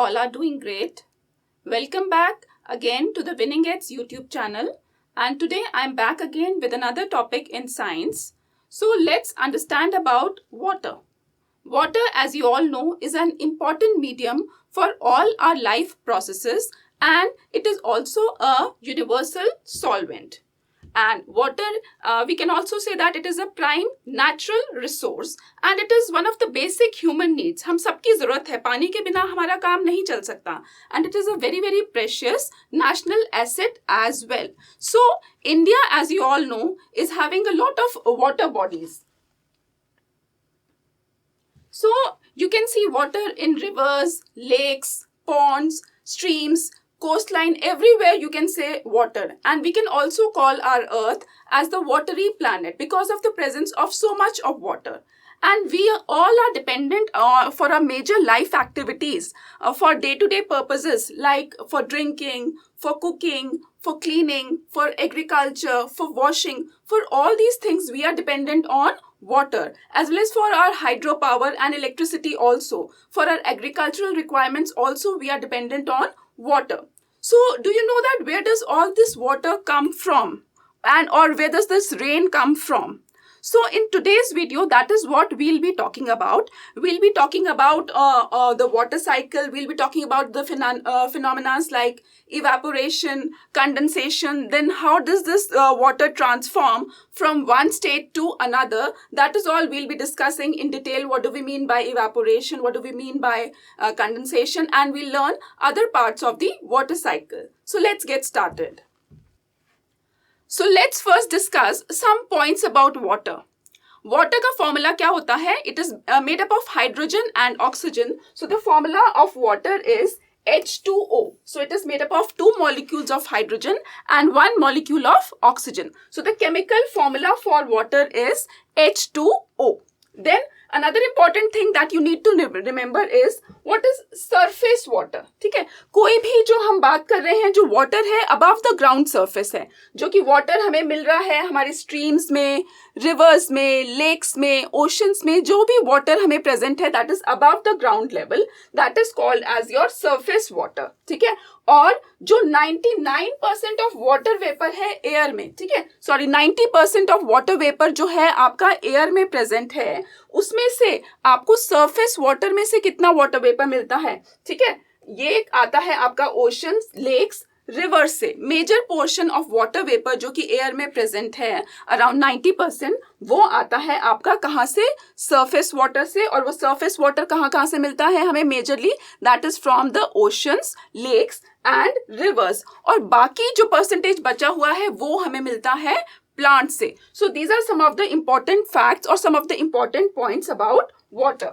all are doing great. Welcome back again to the Winning Edge YouTube channel. And today I'm back again with another topic in science. So let's understand about water. Water, as you all know, is an important medium for all our life processes, and it is also a universal solvent. And water, we can also say that it is a prime natural resource and it is one of the basic human needs. हम सबकी ज़रूरत है, पानी के बिना हमारा काम नहीं चल सकता. And it is a very, very precious national asset as well. So, India, as you all know, is having a lot of water bodies. So, you can see water in rivers, lakes, ponds, streams, coastline, everywhere you can say water. And we can also call our earth as the watery planet because of the presence of so much of water. And we all are dependent for our major life activities, for day-to-day purposes like for drinking, for cooking, for cleaning, for agriculture, for washing. For all these things we are dependent on water, as well as for our hydropower and electricity also. For our agricultural requirements also we are dependent on water. So do you know that where does all this water come from, and or where does this rain come from? So in today's video, that is what we'll be talking about. We'll be talking about the water cycle. We'll be talking about the phenomena like evaporation, condensation. Then how does this water transform from one state to another? That is all we'll be discussing in detail. What do we mean by evaporation? What do we mean by condensation? And we'll learn other parts of the water cycle. So let's get started. So let's first discuss some points about water. Water का formula क्या होता है? It is made up of hydrogen and oxygen. So the formula of water is H2O. So it is made up of two molecules of hydrogen and one molecule of oxygen. So the chemical formula for water is H2O. Then another important thing that you need to remember is what is surface water. ठीक है, कोई भी जो हम बात कर रहे हैं जो water है above the ground surface है, जो कि water हमें मिल रहा है हमारे streams में, rivers में, lakes में, oceans में, जो भी water हमें present है that is above the ground level, that is called as your surface water. ठीक है, और जो 99% ऑफ वाटर वेपर है एयर में, ठीक है, सॉरी 90% ऑफ वाटर वेपर जो है आपका एयर में प्रेजेंट है, उसमें से आपको सरफेस वाटर में से कितना वाटर वेपर मिलता है? ठीक है, ये आता है आपका ओशंस, लेक्स, रिवर से. Major portion of water vapour जो कि एयर में प्रेजेंट है अराउंड 90%, वो आता है आपका कहाँ से? सरफेस वाटर से. और वो सरफेस वाटर कहाँ से मिलता है हमें? Majorly that is from the oceans, lakes and rivers. और बाकी जो परसेंटेज बचा हुआ है वो हमें मिलता है प्लांट से. So these are some of the important facts और some of the important points about water.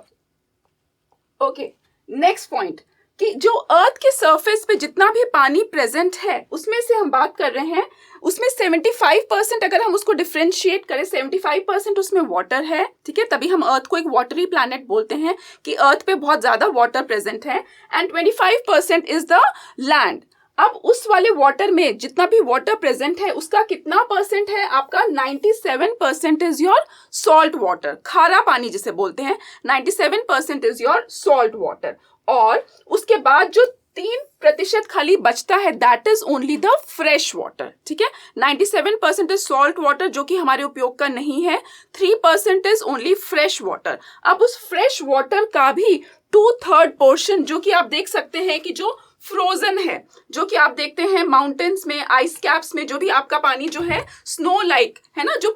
Okay, next point कि जो अर्थ के सरफेस पे जितना भी पानी प्रेजेंट है उसमें से हम बात कर रहे हैं, उसमें 75% अगर हम उसको डिफरेंशिएट करें, 75% उसमें वाटर है. ठीक है, तभी हम अर्थ को एक वाटरी प्लैनेट बोलते हैं कि अर्थ पे बहुत ज्यादा वाटर प्रेजेंट है. And 25% is the land. अब उस वाले वाटर में जितना भी वाटर प्रेजेंट है उसका कितना परसेंट है? आपका 97% इज योर सॉल्ट वाटर, खारा पानी जिसे बोलते हैं. 97% इज योर सॉल्ट वाटर. और उसके बाद जो 3% खाली बचता है that is only the fresh water. ठीक है, 97% इज सॉल्ट वाटर जो कि हमारे उपयोग का नहीं है. 3% इज ओनली फ्रेश वाटर. अब उस फ्रेश वाटर का भी 2/3 पोर्शन जो कि आप देख सकते हैं कि जो फ्रोजन है, जो कि आप देखते हैं माउंटेन्स में, आइस कैप्स में, जो भी आपका पानी जो है स्नो लाइक है ना, जो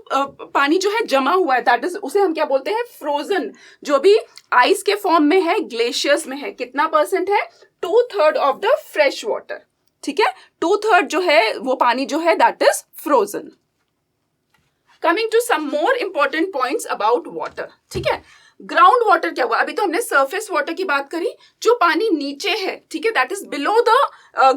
पानी जो है जमा हुआ है दैट इज, उसे हम क्या बोलते हैं? फ्रोजन. जो भी आइस के फॉर्म में है, ग्लेशियर्स में है, कितना परसेंट है? 2/3 ऑफ द फ्रेश वाटर. ठीक है, 2/3 जो है वो पानी जो है that is frozen. Coming to some more important points about water. ठीक है, ग्राउंड वाटर क्या हुआ? अभी तो हमने सरफेस वाटर की बात करी, जो पानी नीचे है, ठीक है, that is below the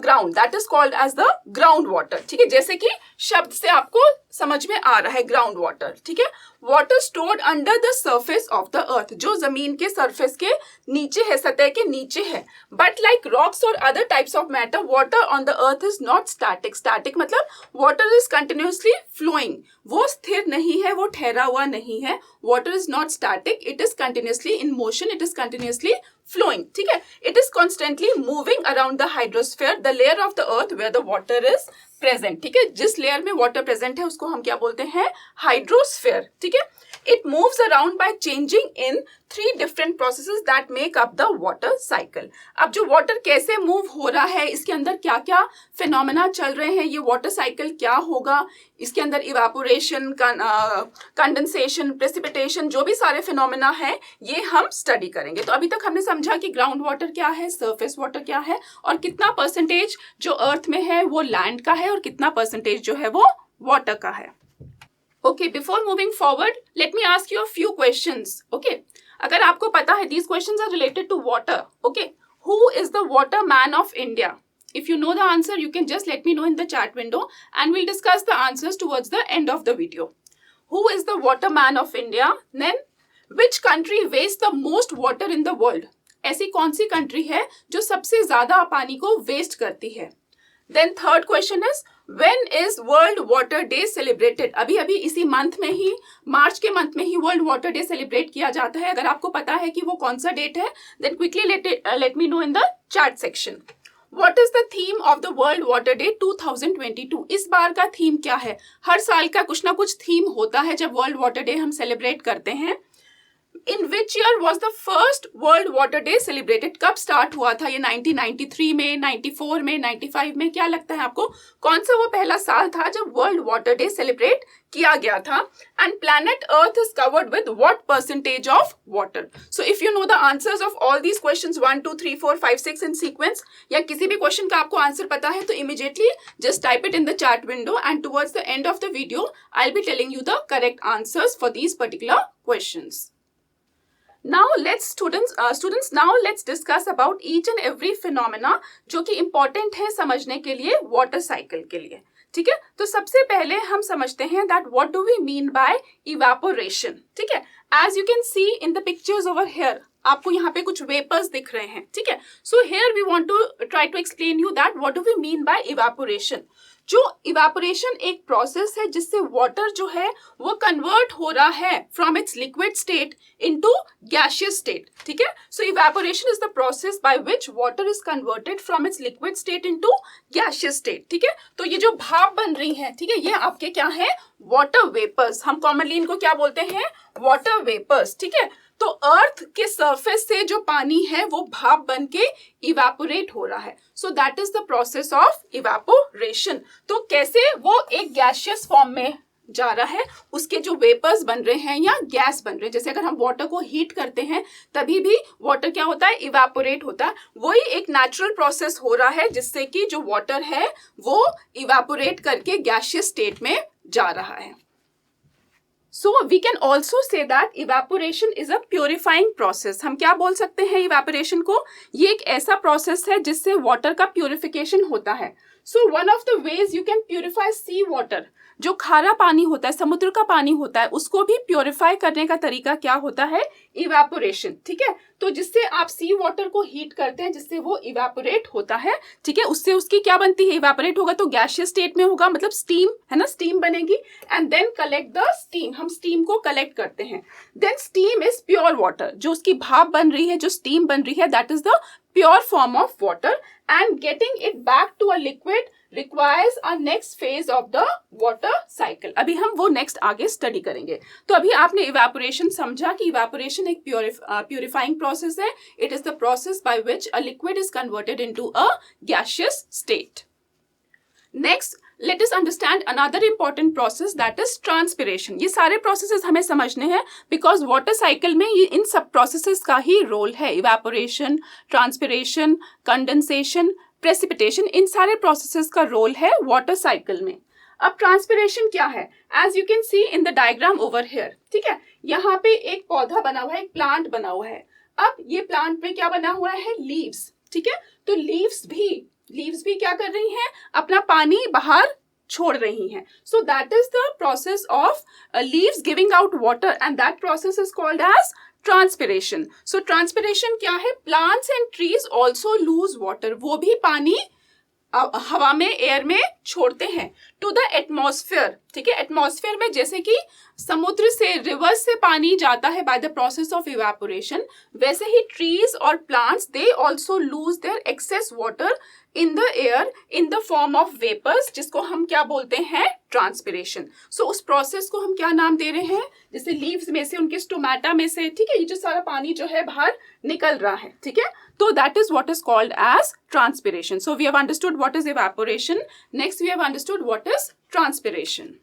ground, that is called as the ground water. ठीक है, जैसे कि शब्द से आपको समझ में आ रहा है ग्राउंड वाटर. ठीक है, water stored under the surface of the earth, जो जमीन के सरफेस के नीचे है, सतह के नीचे है. बट लाइक रॉक्स और other types of matter, water on the earth is not static. Static मतलब वाटर इज कंटिन्यूसली फ्लोइंग, वो स्थिर नहीं है, वो ठहरा हुआ नहीं है. Water is not static, it is continuously in motion, it is continuously flowing, ठीक है. It is constantly moving around the hydrosphere, the layer of the earth where the water is present, ठीक है. जिस लेयर में water present है उसको हम क्या बोलते हैं, हाइड्रोस्फेयर, ठीक है. It moves around by changing in 3 different processes that make up the water cycle. अब जो वाटर कैसे मूव हो रहा है, इसके अंदर क्या क्या फिनोमेना चल रहे हैं, ये वाटर साइकिल क्या होगा, इसके अंदर इवापोरेशन, कंडेंसेशन, प्रेसिपिटेशन, जो भी सारे फिनोमेना है ये हम स्टडी करेंगे. तो अभी तक हमने समझा कि ग्राउंड वाटर क्या है, सरफेस वाटर क्या है, और कितना परसेंटेज जो अर्थ में है वो लैंड का है और कितना परसेंटेज जो है वो वाटर का है. Okay, before moving forward, let me ask you a few questions. Okay, अगर आपको पता है, these questions are related to water. Okay, who is the water man of India? If you know the answer, you can just let me know in the chat window and we'll discuss the answers towards the end of the video. Who is the water man of India? Then, which country wastes the most water in the world? ऐसी कौन सी country है जो सबसे ज्यादा पानी को waste करती है? Then third question is, when is World Water Day celebrated? अभी अभी इसी मंथ में ही, मार्च के मंथ में ही वर्ल्ड वाटर डे सेलिब्रेट किया जाता है. अगर आपको पता है कि वो कौन सा डेट है, then quickly let me know in the chat section. What is the theme of the World Water Day 2022? इस बार का थीम क्या है? हर साल का कुछ ना कुछ थीम होता है जब वर्ल्ड वाटर डे हम सेलिब्रेट करते हैं. In which year was the first World Water Day celebrated? कब स्टार्ट हुआ था ये? 1993 में, 94 में, 95 में? क्या लगता है आपको, कौन सा वो पहला साल था जब वर्ल्ड वाटर डे सेलिब्रेट किया गया था? And planet Earth is covered with what percentage of water? So if you know the answers of all these questions 1, 2, 3, 4, 5, 6 in sequence, या किसी भी क्वेश्चन का आपको आंसर पता है, तो immediately just type it in the chat window and towards the end of the video I'll be telling you the correct answers for these particular questions. Now students now let's discuss about each and every phenomena जो कि important है समझने के लिए water cycle के लिए, ठीक है. तो सबसे पहले हम समझते हैं that what do we mean by evaporation, ठीक है. As you can see in the pictures over here, आपको यहाँ पे कुछ वेपर्स दिख रहे हैं, ठीक है. So here we want to try to explain you that what do we mean by evaporation. जो इवेपोरेशन एक प्रोसेस है जिससे वाटर जो है वो कन्वर्ट हो रहा है from its liquid state into gaseous state, ठीक है. So evaporation is the process by which water is converted from its liquid state into gaseous state, ठीक है. तो ये जो भाप बन रही है, ठीक है, ये आपके क्या है, वाटर वेपर्स. हम कॉमनली इनको क्या बोलते हैं, वाटर वेपर्स, ठीक है. तो अर्थ के सरफेस से जो पानी है वो भाप बन के इवेपोरेट हो रहा है. सो that is the process of evaporation. तो कैसे वो एक गैसियस फॉर्म में जा रहा है, उसके जो वेपर्स बन रहे हैं या गैस बन रहे हैं. जैसे अगर हम वाटर को हीट करते हैं तभी भी वाटर क्या होता है, इवेपोरेट होता है. वही एक नेचुरल प्रोसेस हो रहा है जिससे कि जो वाटर है वो इवेपोरेट करके गैसियस स्टेट में जा रहा है. So we can also say that evaporation is a purifying process. हम क्या बोल सकते हैं evaporation को, ये एक ऐसा प्रोसेस है जिससे वाटर का प्यूरिफिकेशन होता है. So one of the ways you can purify sea water, जो खारा पानी होता है, समुद्र का पानी होता है, उसको भी प्योरीफाई करने का तरीका क्या होता है, इवेपोरेशन, ठीक है. तो जिससे आप सी वाटर को हीट करते हैं जिससे वो इवेपोरेट होता है, ठीक है. उससे उसकी क्या बनती है, इवेपोरेट होगा तो गैसियस स्टेट में होगा, मतलब स्टीम है ना, स्टीम बनेगी. And then collect the steam, हम स्टीम को कलेक्ट करते हैं. Then steam is pure water, जो उसकी भाप बन रही है, जो स्टीम बन रही है, that is the pure form of water, and getting it back to a liquid requires a next phase of the water cycle. अभी हम वो next आगे study करेंगे. तो अभी आपने evaporation समझा कि evaporation एक purifying process है. It is the process by which a liquid is converted into a gaseous state. Next, let us understand another important process, that is transpiration. ये सारे processes हमें समझने हैं because water cycle में ये इन सब processes का ही role है. evaporation, transpiration, condensation, precipitation, इन सारे processes का role है water cycle में. अब transpiration क्या है? As you can see in the diagram over here, ठीक है, यहाँ पे एक पौधा बना हुआ है, एक plant बना हुआ है. अब ये plant पे क्या बना हुआ है, leaves, ठीक है. तो leaves भी क्या कर रही हैं, अपना पानी बाहर छोड़ रही हैं. So that is the process of leaves giving out water and that process is called as transpiration. So transpiration क्या है, plants and trees also lose water, वो भी पानी हवा में, एयर में छोड़ते हैं टू द एटमॉस्फेयर, ठीक है। एटमॉस्फेयर में जैसे कि समुद्र से, रिवर्स से पानी जाता है by the process of evaporation, वैसे ही ट्रीज और plants they also lose their excess water in the air in the form of vapours, जिसको हम क्या बोलते हैं, ट्रांसपिरेशन। सो उस प्रोसेस को हम क्या नाम दे रहे हैं, जैसे लीव्स में से, उनके स्टोमेटा में से, ठीक है, ये जो सारा पानी जो है बाहर निकल रहा है, ठीक है, तो that is what is called as transpiration. So we have understood what is evaporation. Next we have understood what is transpiration.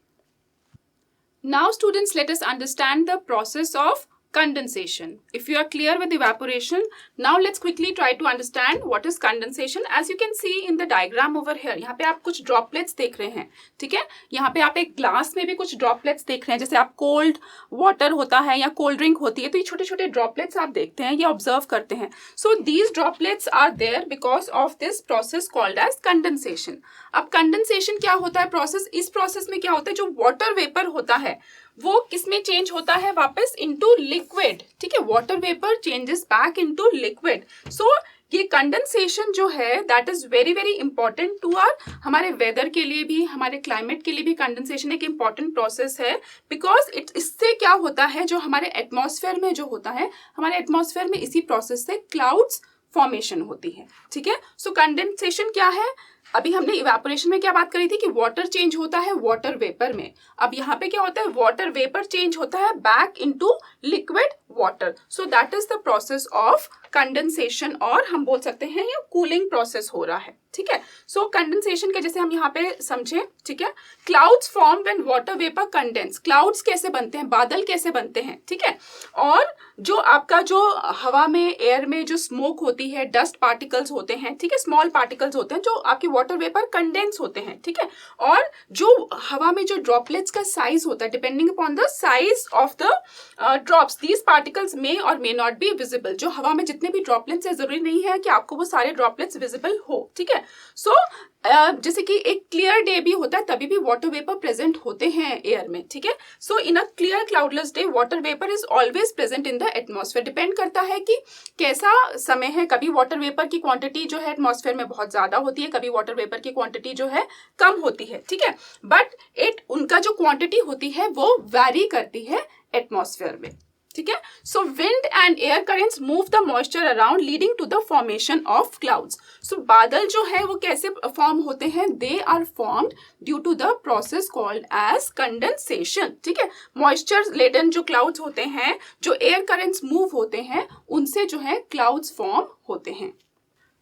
Now students, let us understand the process of condensation. If you are clear with evaporation, now let's quickly try to understand what is condensation. As you can see in the diagram over here, यहाँ पे आप कुछ droplets देख रहे हैं, ठीक है। यहाँ पे आप एक ग्लास में भी कुछ droplets देख रहे हैं, जैसे आप कोल्ड वाटर होता है या कोल्ड ड्रिंक होती है तो ये छोटे छोटे droplets आप देखते हैं, ये ऑब्जर्व करते हैं। So these droplets are there because of this process called as condensation. अब कंडेंसेशन क्या होता है प्रोसेस, इस प्रोसेस में क्या होता है, जो वाटर वेपर होता है वो किसमें चेंज होता है, वापस इनटू लिक्विड, ठीक है। Water vapour changes back into liquid. So ये कंडेंसेशन जो है that is very very important to our, हमारे वेदर के लिए भी, हमारे क्लाइमेट के लिए भी कंडेंसेशन एक इंपॉर्टेंट प्रोसेस है, बिकॉज इससे क्या होता है, जो हमारे एटमॉस्फेयर में जो होता है, हमारे एटमॉस्फेयर में इसी प्रोसेस से क्लाउड्स फॉर्मेशन होती है, ठीक है। सो कंडेंसेशन क्या है, अभी हमने इवेपोरेशन में क्या बात करी थी कि वाटर चेंज होता है वाटर वेपर में, अब यहाँ पे क्या होता है, वाटर वेपर चेंज होता है back into liquid water. So that is the process of condensation, और हम बोल सकते हैं ये कूलिंग प्रोसेस हो रहा है, ठीक है। सो कंडेंसेशन के जैसे हम यहाँ पे समझे, ठीक है, clouds form when water vapour condense, clouds कैसे बनते हैं, बादल कैसे बनते हैं, ठीक है। और जो आपका जो हवा में, एयर में जो स्मोक होती है, डस्ट पार्टिकल्स होते हैं, ठीक है, स्मॉल पार्टिकल्स होते हैं जो आपके वाटर वेपर कंडेंस होते हैं, ठीक है। और जो हवा में जो ड्रॉपलेट्स का साइज होता है, depending upon the size of the drops, these particles may or may not be visible. जो हवा में जितने भी ड्रॉपलेट्स है, जरूरी नहीं है कि आपको वो सारे ड्रॉपलेट्स विजिबल हो, ठीक है। सो जैसे कि एक क्लियर डे भी होता है तभी भी वाटर वेपर प्रेजेंट होते हैं एयर में, ठीक है। So in a clear cloudless day water vapour is always present in the atmosphere. Depend करता है कि कैसा समय है, कभी वाटर वेपर की क्वांटिटी जो है एटमॉस्फेयर में बहुत ज्यादा होती है, कभी वाटर वेपर की क्वांटिटी जो है कम होती है, ठीक है। बट उनका जो क्वांटिटी होती है वो वैरी करती है एटमॉस्फेयर में, ठीक है। So wind and air currents move the moisture around leading to the formation of clouds. So बादल जो है वो कैसे फॉर्म होते हैं, they are formed due to the process called as condensation, ठीक है। मॉइस्चर लेडन जो क्लाउड्स होते हैं, जो एयर करेंट्स मूव होते हैं, उनसे जो है क्लाउड्स फॉर्म होते हैं।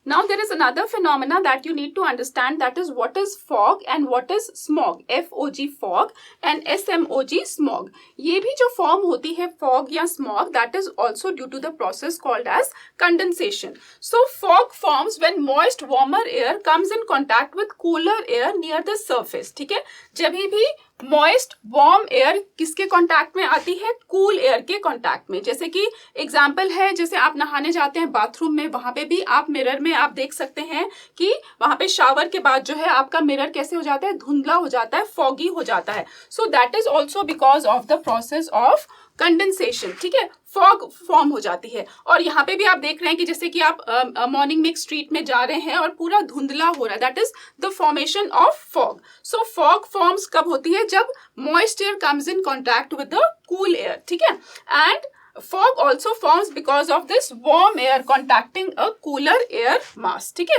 Now there is another phenomena that you need to understand, that is what is fog and what is smog, F-O-G fog and S-M-O-G smog. ये भी जो form होती है fog या smog, that is also due to the process called as condensation. So fog forms when moist warmer air comes in contact with cooler air near the surface, ठीक है। जब भी मॉइस्ट वार्म एयर किसके contact में आती है, cool air के contact में। जैसे कि एग्जांपल है, जैसे आप नहाने जाते हैं बाथरूम में, वहां पे भी आप मिरर में आप देख सकते हैं कि वहां पे शावर के बाद जो है आपका मिरर कैसे हो जाता है, धुंधला हो जाता है, फॉगी हो जाता है। सो that is also because of the process of condensation, ठीक है, फॉग फॉर्म हो जाती है। और यहाँ पे भी आप देख रहे हैं कि जैसे कि आप मॉर्निंग में एक स्ट्रीट में जा रहे हैं और पूरा धुंधला हो रहा है, that is the formation of fog. So fog forms कब होती है, जब moist air comes in contact with the cool air, ठीक है। And fog also forms because of this warm air contacting a cooler air mass, ठीक है।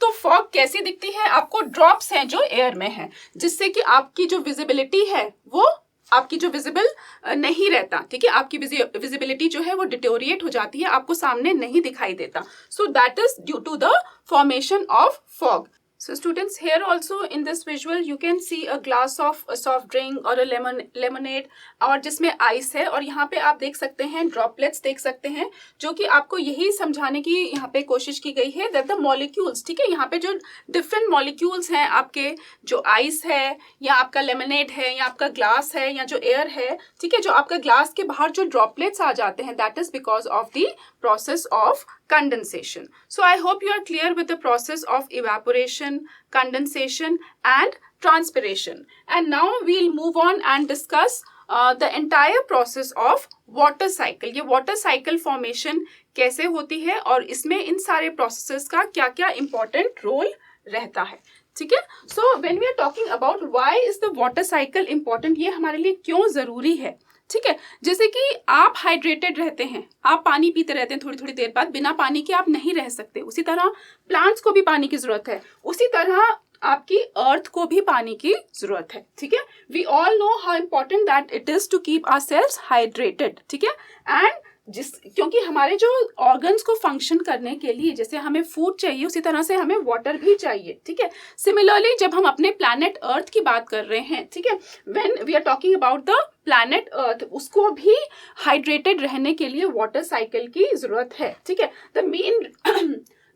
तो fog कैसी दिखती है, आपको ड्रॉप्स हैं जो एयर में है, जिससे कि आपकी जो विजिबिलिटी है वो आपकी जो विजिबल नहीं रहता, ठीक है, आपकी विजिबिलिटी जो है वो डिटोरिएट हो जाती है, आपको सामने नहीं दिखाई देता। So that is due to the formation of fog. So students, here also in this visual you can see a glass of a soft drink or a lemonade और जिसमें आइस है, और यहाँ पे आप देख सकते हैं ड्रॉपलेट्स देख सकते हैं, जो कि आपको यही समझाने की यहाँ पे कोशिश की गई है दैट द मॉलिक्यूल्स, ठीक है, यहाँ पे जो डिफरेंट मॉलिक्यूल्स हैं, आपके जो आइस है या आपका लेमनेड है या आपका ग्लास है या जो एयर है, ठीक है, जो आपका ग्लास के बाहर जो ड्रॉपलेट्स आ जाते हैं, that is because of the process of condensation. So I hope you are clear with the process of evaporation, condensation and transpiration. And now we'll move on and discuss the entire process of water cycle. ये water cycle formation कैसे होती है और इसमें इन सारे processes का क्या क्या important role रहता है, ठीक है। So when we are talking about why is the water cycle important, ये हमारे लिए क्यों जरूरी है, ठीक है। जैसे कि आप हाइड्रेटेड रहते हैं, आप पानी पीते रहते हैं थोड़ी थोड़ी देर बाद, बिना पानी के आप नहीं रह सकते, उसी तरह प्लांट्स को भी पानी की जरूरत है, उसी तरह आपकी अर्थ को भी पानी की जरूरत है, ठीक है। We all know how important that it is to keep ourselves hydrated, ठीक है। एंड क्योंकि हमारे जो ऑर्गन्स को फंक्शन करने के लिए जैसे हमें फूड चाहिए, उसी तरह से हमें वाटर भी चाहिए, ठीक है। सिमिलरली जब हम अपने प्लैनेट अर्थ की बात कर रहे हैं, ठीक है, when we are talking about the planet earth, उसको भी हाइड्रेटेड रहने के लिए वाटर साइकिल की जरूरत है, ठीक है।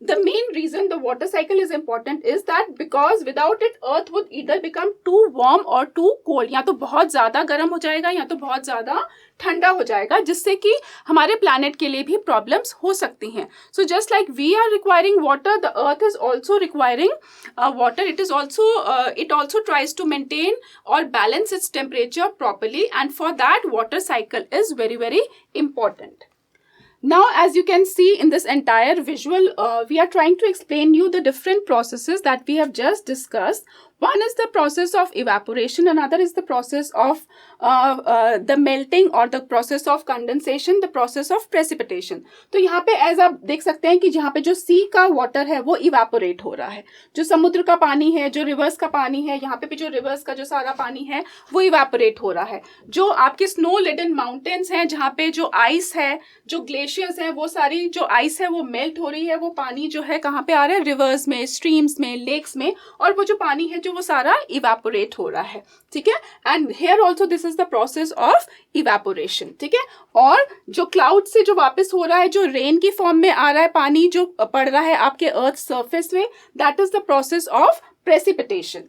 The main reason the water cycle is important is that because without it earth would either become too warm or too cold, या तो बहुत ज़्यादा गर्म हो जाएगा या तो बहुत ज़्यादा ठंडा हो जाएगा, जिससे कि हमारे प्लैनेट के लिए भी प्रॉब्लम्स हो सकती हैं। So just like we are requiring water, the earth is also requiring water, it also tries to maintain or balance its temperature properly, and for that water cycle is very very important. Now, as you can see in this entire visual, we are trying to explain you the different processes that we have just discussed. One is the process of evaporation, another is the process of the melting or the process of condensation, the process of precipitation. तो यहाँ पे as आप देख सकते हैं कि जहाँ पे जो सी का वाटर है वो evaporate हो रहा है, जो समुद्र का पानी है, जो रिवर्स का पानी है, यहाँ पे भी जो रिवर्स का जो सारा पानी है वो evaporate हो रहा है। जो आपके स्नो लेडन माउंटेन्स हैं, जहाँ पे जो आइस है, जो ग्लेशियर्स हैं, वो सारी जो आइस है वो मेल्ट हो रही है, वो पानी जो है कहाँ पे आ रहा है, रिवर्स में, स्ट्रीम्स में, लेक्स में, और वो जो पानी है जो वो सारा इवेपोरेट हो रहा है, ठीक है। And here also this is the process of evaporation, ठीक है। और जो क्लाउड से जो वापस हो रहा है, जो रेन की फॉर्म में आ रहा है, पानी जो पड़ रहा है आपके अर्थ सरफेस में, that is the process of precipitation.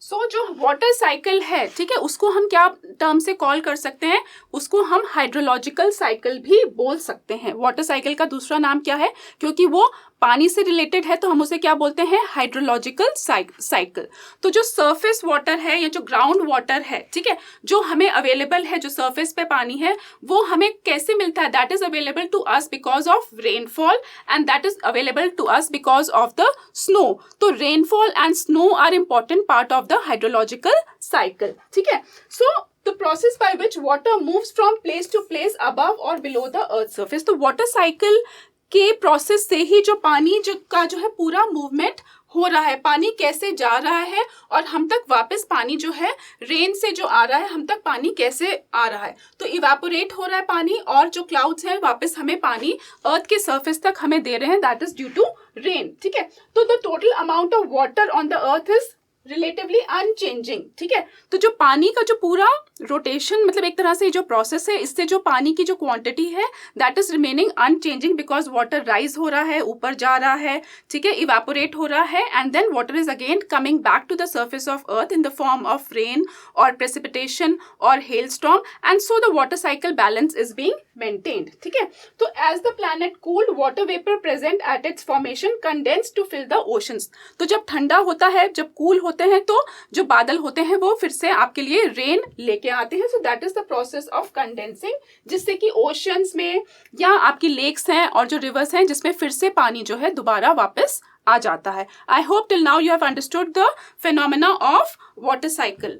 So जो वाटर साइकिल है, ठीक है, उसको हम क्या टर्म से कॉल कर सकते हैं, उसको हम हाइड्रोलॉजिकल साइकिल भी बोल सकते हैं। वाटर साइकिल का दूसरा नाम क्या है, क्योंकि वो पानी से रिलेटेड है तो हम उसे क्या बोलते हैं, हाइड्रोलॉजिकल साइकिल। तो जो सरफेस वाटर है या जो ग्राउंड वाटर है, ठीक है, जो हमें अवेलेबल है, जो सरफेस पे पानी है, वो हमें कैसे मिलता है, that is available to us because of rainfall and that is available to us because of the snow. तो rainfall and snow are important part of the hydrological cycle, ठीक है। So the process by which water moves from place to place above or below the earth surface, तो water cycle के process से ही जो पानी जो है पूरा मूवमेंट हो रहा है, पानी कैसे जा रहा है और हम तक वापस पानी जो है रेन से जो आ रहा है, हम तक पानी कैसे आ रहा है। तो इवेपोरेट हो रहा है पानी, और जो क्लाउड्स हैं वापस हमें पानी अर्थ के सरफेस तक हमें दे रहे हैं, that is due to rain, ठीक है। तो the total amount of water on the earth is relatively unchanging, ठीक है। तो जो पानी का जो पूरा रोटेशन, मतलब एक तरह से जो प्रोसेस है, इससे जो पानी की जो क्वांटिटी है that is remaining unchanging because water rise हो रहा है, ऊपर जा रहा है, ठीक है, इवेपोरेट हो रहा है, and then water is again coming back to the surface of earth in the form of rain और प्रेसिपिटेशन और hail storm, and so the water cycle balance is being maintained, ठीक है। तो as the planet cooled, water vapour present at its formation condense to fill the oceans. तो जब ठंडा होता है, जब कूल होते हैं, तो जो बादल होते हैं वो फिर से आपके लिए रेन लेके आते हैं। So that is the process of condensing, जिससे कि ओशंस में या आपकी लेक्स हैं और जो रिवर्स हैं, जिसमें फिर से पानी जो है दोबारा वापस आ जाता है। I hope till now you have understood the phenomena of water cycle.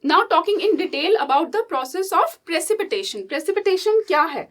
Now talking in detail about the process of precipitation. Precipitation क्या है?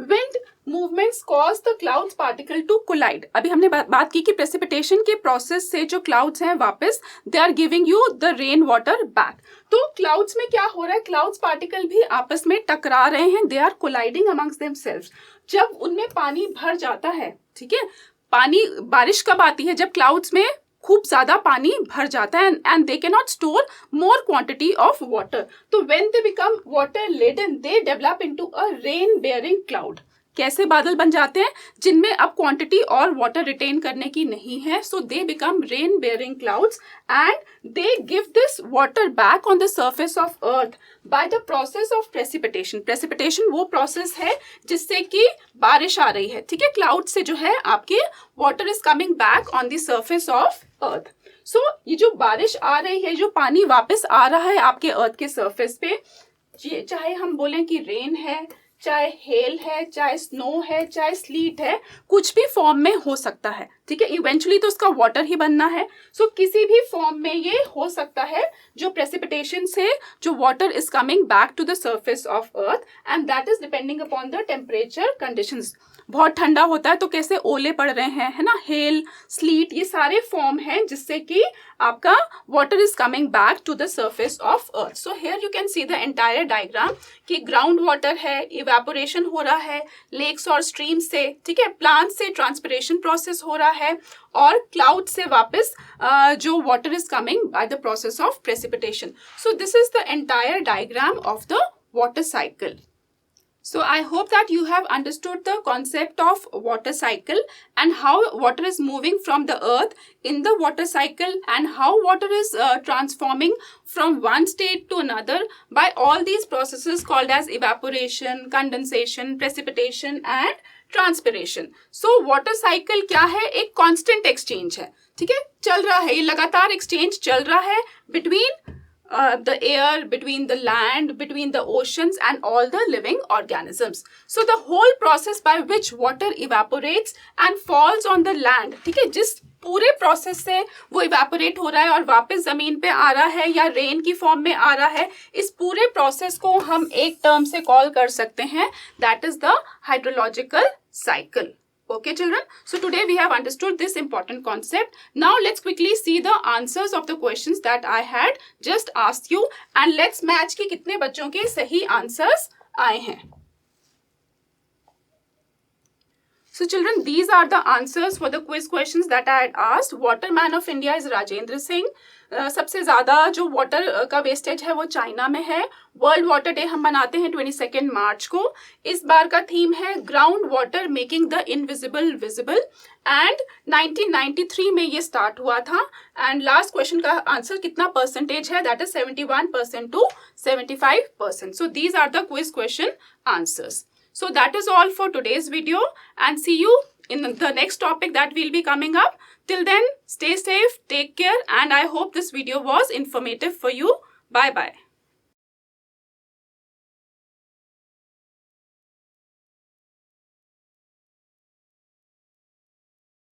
Wind movements cause the clouds particle to collide. अभी हमने बात की कि precipitation के process से जो clouds हैं वापस they are giving you the rain water back. तो clouds में क्या हो रहा है? Clouds particle भी आपस में टकरा रहे हैं, they are colliding amongst themselves. जब उनमें पानी भर जाता है, ठीक है, पानी, बारिश कब आती है? जब clouds में खूब ज्यादा पानी भर जाता है and they can not store more quantity of water. तो when they become water laden, they develop into a rain bearing cloud. कैसे बादल बन जाते हैं? जिनमें अब क्वांटिटी और वाटर रिटेन करने की नहीं है, so they become rain bearing clouds and they give this water back on the surface of earth by the process of precipitation. Precipitation वो प्रोसेस है जिससे कि बारिश आ रही है, ठीक है, क्लाउड से जो है आपके water is coming back on the surface of earth. So ये जो बारिश आ रही है, जो पानी वापस आ रहा है आपके अर्थ के सर्फेस पे, चाहे हम बोलें कि रेन है, चाहे हेल है, चाहे स्नो है, चाहे स्लीट है, कुछ भी फॉर्म में हो सकता है, ठीक है। इवेंचुअली तो उसका वाटर ही बनना है, सो किसी भी फॉर्म में ये हो सकता है जो प्रेसिपिटेशन से जो water is coming back to the surface of earth, and that is depending upon the temperature conditions. बहुत ठंडा होता है तो कैसे ओले पड़ रहे हैं, है ना, हेल, स्लीट, ये सारे फॉर्म हैं जिससे कि आपका water is coming back to the surface of earth. So here you can see the entire diagram कि ग्राउंड वाटर है, इवेपोरेशन हो रहा है लेक्स और स्ट्रीम से, ठीक है, प्लांट से ट्रांसपिरेशन प्रोसेस हो रहा है, और क्लाउड से वापस जो water is coming by the process of precipitation. So this is the entire diagram of the water cycle. So I hope that you have understood the concept of water cycle and how water is moving from the earth in the water cycle, and how water is transforming from one state to another by all these processes called as evaporation, condensation, precipitation and transpiration. So water cycle क्या है? एक constant exchange है, ठीक है, चल रहा है, ये लगातार exchange चल रहा है between the air, between the land, between the oceans and all the living organisms. So the whole process by which water evaporates and falls on the land, ठीक है, जिस पूरे प्रोसेस से वो इवेपोरेट हो रहा है और वापस जमीन पे आ रहा है या रेन की फॉर्म में आ रहा है, इस पूरे प्रोसेस को हम एक टर्म से कॉल कर सकते हैं, that is the hydrological cycle. Okay, children. So today we have understood this important concept. Now let's quickly see the answers of the questions that I had just asked you, and let's match कि कितने बच्चों के सही answers आए हैं. So children, these are the answers for the quiz questions that I had asked. Waterman of India is Rajendra Singh. सबसे ज़्यादा जो वाटर का वेस्टेज है वो चाइना में है. वर्ल्ड वाटर डे हम मनाते हैं 22 मार्च को. इस बार का थीम है ground water making the invisible visible, and 1993 में ये स्टार्ट हुआ था. एंड लास्ट क्वेश्चन का आंसर कितना परसेंटेज है, that is 71% to 75%. So these are the quiz question answers. So that is all for today's video, and see you in the next topic that will be coming up. Till then, stay safe, take care, and I hope this video was informative for you. Bye bye.